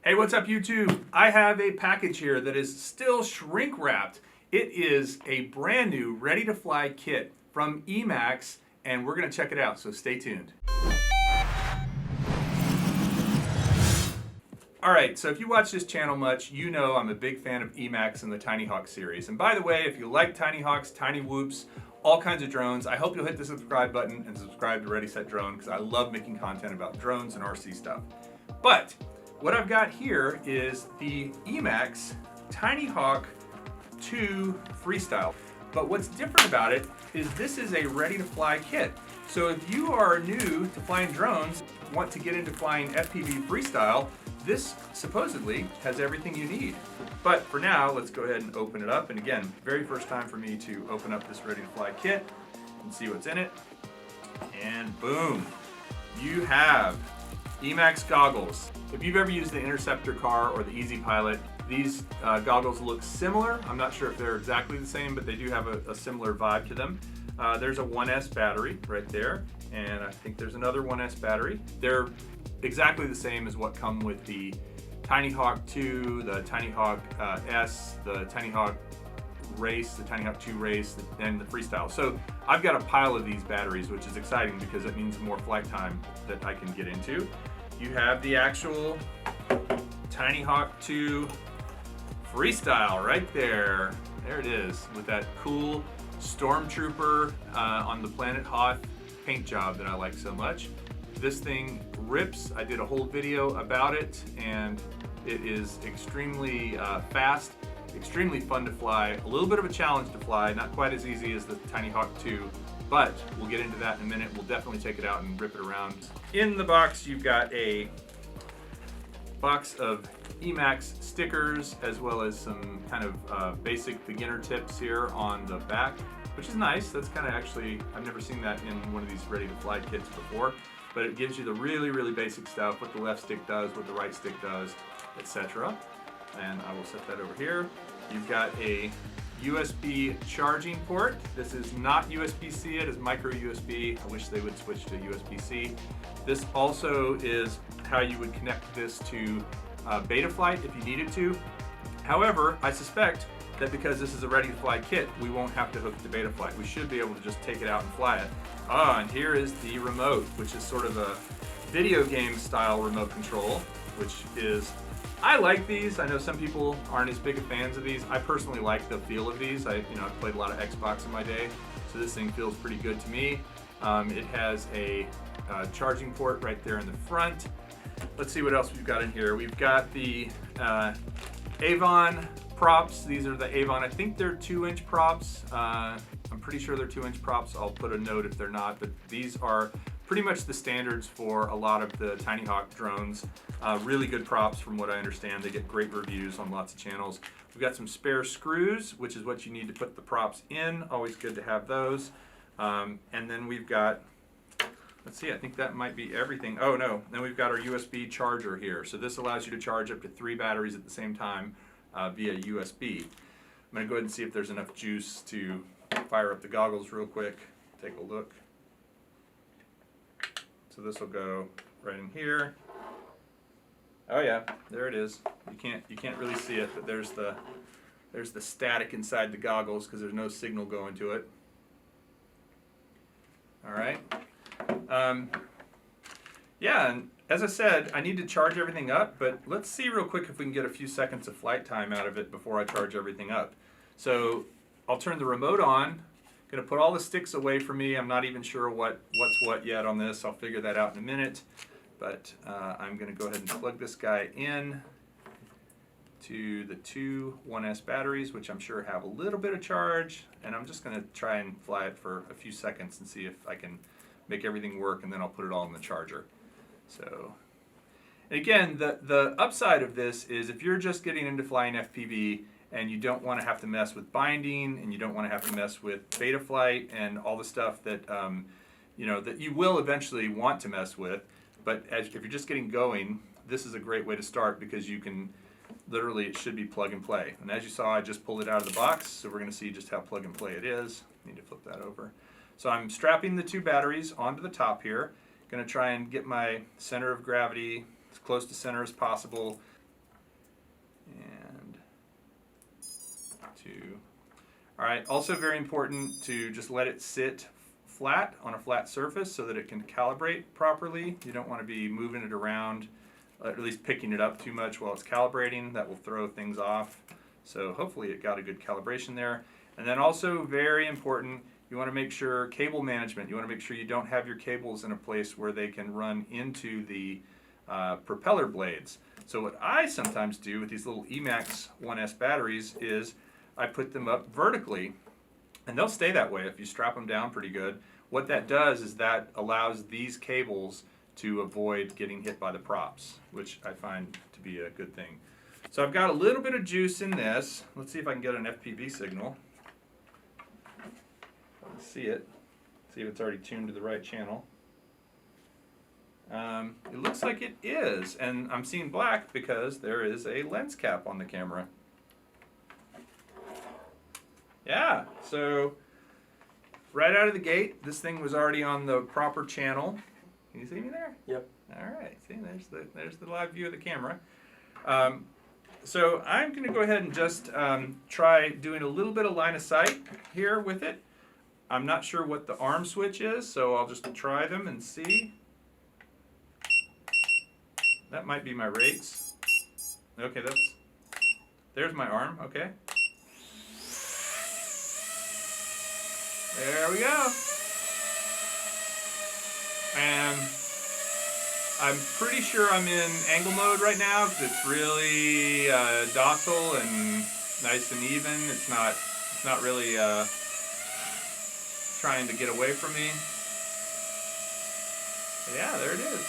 Hey, what's up YouTube? I have a package here that is still shrink wrapped. It is a brand new ready to fly kit from EMAX and we're gonna check it out, so stay tuned. All right, so if you watch this channel much, you know I'm a big fan of EMAX and the TinyHawk series. And by the way, if you like TinyHawks, Tiny Whoops, all kinds of drones, I hope you'll hit the subscribe button and subscribe to Ready Set Drone because I love making content about drones and RC stuff. But what I've got here is the EMAX TinyHawk II Freestyle. But what's different about it is this is a ready-to-fly kit. So if you are new to flying drones, want to get into flying FPV freestyle, this supposedly has everything you need. But for now, let's go ahead and open it up. And again, very first time for me to open up this ready-to-fly kit and see what's in it. And boom, you have EMAX goggles. If you've ever used the Interceptor car or the Easy Pilot, these goggles look similar. I'm not sure if they're exactly the same, but they do have a similar vibe to them. There's a 1S battery right there, and I think there's another 1S battery. They're exactly the same as what come with the TinyHawk 2, the TinyHawk S, the TinyHawk Race, the TinyHawk 2 Race, and the Freestyle. So I've got a pile of these batteries, which is exciting because it means more flight time that I can get into. You have the actual TinyHawk II Freestyle right there. There it is, with that cool Stormtrooper on the Planet Hoth paint job that I like so much. This thing rips. I did a whole video about it, and it is extremely fast, extremely fun to fly, a little bit of a challenge to fly, not quite as easy as the TinyHawk 2, but we'll get into that in a minute. We'll definitely take it out and rip it around. In the box, you've got a box of EMAX stickers, as well as some kind of basic beginner tips here on the back, which is nice. That's kind of actually, I've never seen that in one of these ready-to-fly kits before, but it gives you the really, really basic stuff, what the left stick does, what the right stick does, etc. And I will set that over here. You've got a USB charging port. This is not USB-C, it is micro USB. I wish they would switch to USB-C. This also is how you would connect this to BetaFlight if you needed to. However, I suspect that because this is a ready-to-fly kit, we won't have to hook it to BetaFlight. We should be able to just take it out and fly it. And here is the remote, which is sort of a video game style remote control, which is, I like these. I know some people aren't as big of fans of these. I personally like the feel of these. I've played a lot of Xbox in my day, so this thing feels pretty good to me. It has a charging port right there in the front. Let's see what else we've got in here. We've got the Avon props. These are the Avon, I think they're 2-inch props. I'm pretty sure they're 2-inch props. I'll put a note if they're not, but these are pretty much the standards for a lot of the TinyHawk drones. Really good props from what I understand. They get great reviews on lots of channels. We've got some spare screws, which is what you need to put the props in. Always good to have those. And then we've got, let's see, I think that might be everything. Oh no, then we've got our USB charger here. So this allows you to charge up to 3 batteries at the same time via USB. I'm gonna go ahead and see if there's enough juice to fire up the goggles real quick. Take a look. So this will go right in here. Oh yeah, there it is. You can't really see it, but there's the static inside the goggles because there's no signal going to it. All right. Yeah, and as I said, I need to charge everything up, but let's see real quick if we can get a few seconds of flight time out of it before I charge everything up. So I'll turn the remote on. Gonna put all the sticks away from me. I'm not even sure what's what yet on this. I'll figure that out in a minute. But I'm gonna go ahead and plug this guy in to the 2 1S batteries, which I'm sure have a little bit of charge. And I'm just gonna try and fly it for a few seconds and see if I can make everything work, and then I'll put it all in the charger. So, and again, the upside of this is if you're just getting into flying FPV and you don't want to have to mess with binding, and you don't want to have to mess with BetaFlight and all the stuff that that you will eventually want to mess with, but if you're just getting going, this is a great way to start because you can literally, it should be plug and play. And as you saw, I just pulled it out of the box, so we're going to see just how plug and play it is. Need to flip that over. So I'm strapping the 2 batteries onto the top here. Going to try and get my center of gravity as close to center as possible. and 2. All right, also very important to just let it sit flat on a flat surface so that it can calibrate properly. You don't want to be moving it around, at least picking it up too much while it's calibrating. That will throw things off. So hopefully it got a good calibration there. And then also very important, you want to make sure cable management, you want to make sure you don't have your cables in a place where they can run into the propeller blades. So what I sometimes do with these little EMAX 1S batteries is I put them up vertically, and they'll stay that way if you strap them down pretty good. What that does is that allows these cables to avoid getting hit by the props, which I find to be a good thing. So I've got a little bit of juice in this. Let's see if I can get an FPV signal. Let's see it. See if it's already tuned to the right channel. It looks like it is, and I'm seeing black because there is a lens cap on the camera. Yeah, so right out of the gate, this thing was already on the proper channel. Can you see me there? Yep. All right, see, there's the live view of the camera. So I'm going to go ahead and just try doing a little bit of line of sight here with it. I'm not sure what the arm switch is, so I'll just try them and see. That might be my rates. Okay, there's my arm, okay. There we go. And I'm pretty sure I'm in angle mode right now because it's really docile and nice and even. It's not really trying to get away from me. But yeah, there it is.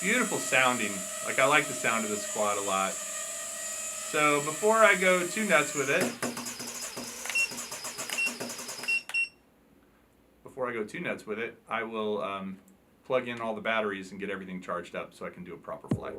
Beautiful sounding. Like, I like the sound of this quad a lot. So before I go too nuts with it, I will plug in all the batteries and get everything charged up so I can do a proper flight.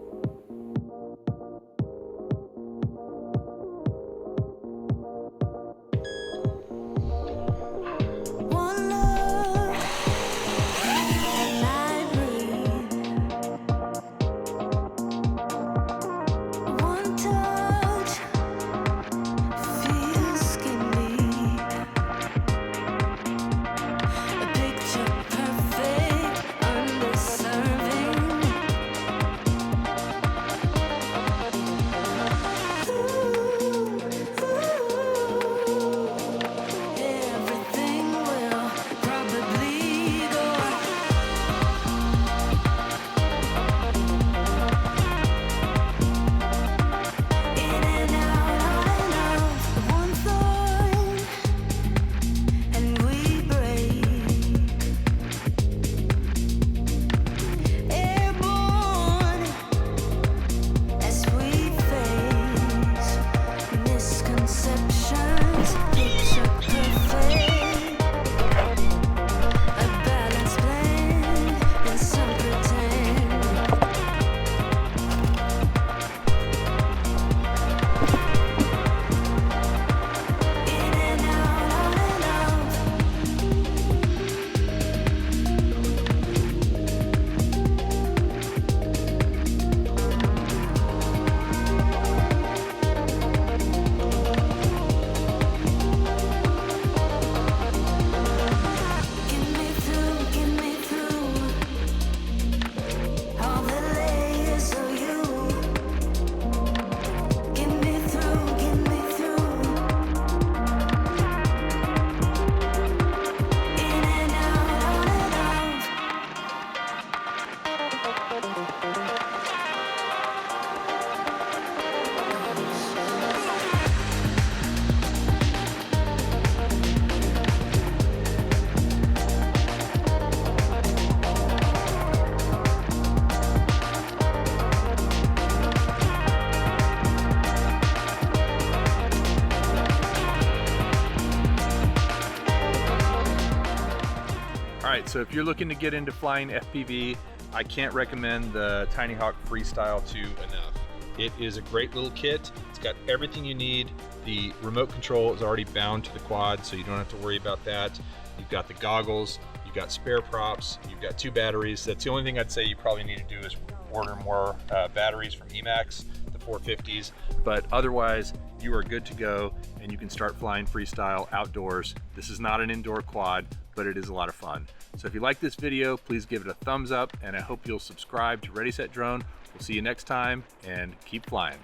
Alright, so if you're looking to get into flying FPV, I can't recommend the TinyHawk Freestyle 2 enough. It is a great little kit. It's got everything you need. The remote control is already bound to the quad, so you don't have to worry about that. You've got the goggles, you've got spare props, you've got 2 batteries. That's the only thing I'd say you probably need to do is order more batteries from EMAX. The 450s, but otherwise you are good to go and you can start flying freestyle outdoors. This is not an indoor quad, but it is a lot of fun. So if you like this video, please give it a thumbs up, and I hope you'll subscribe to Ready Set Drone. We'll see you next time, and keep flying.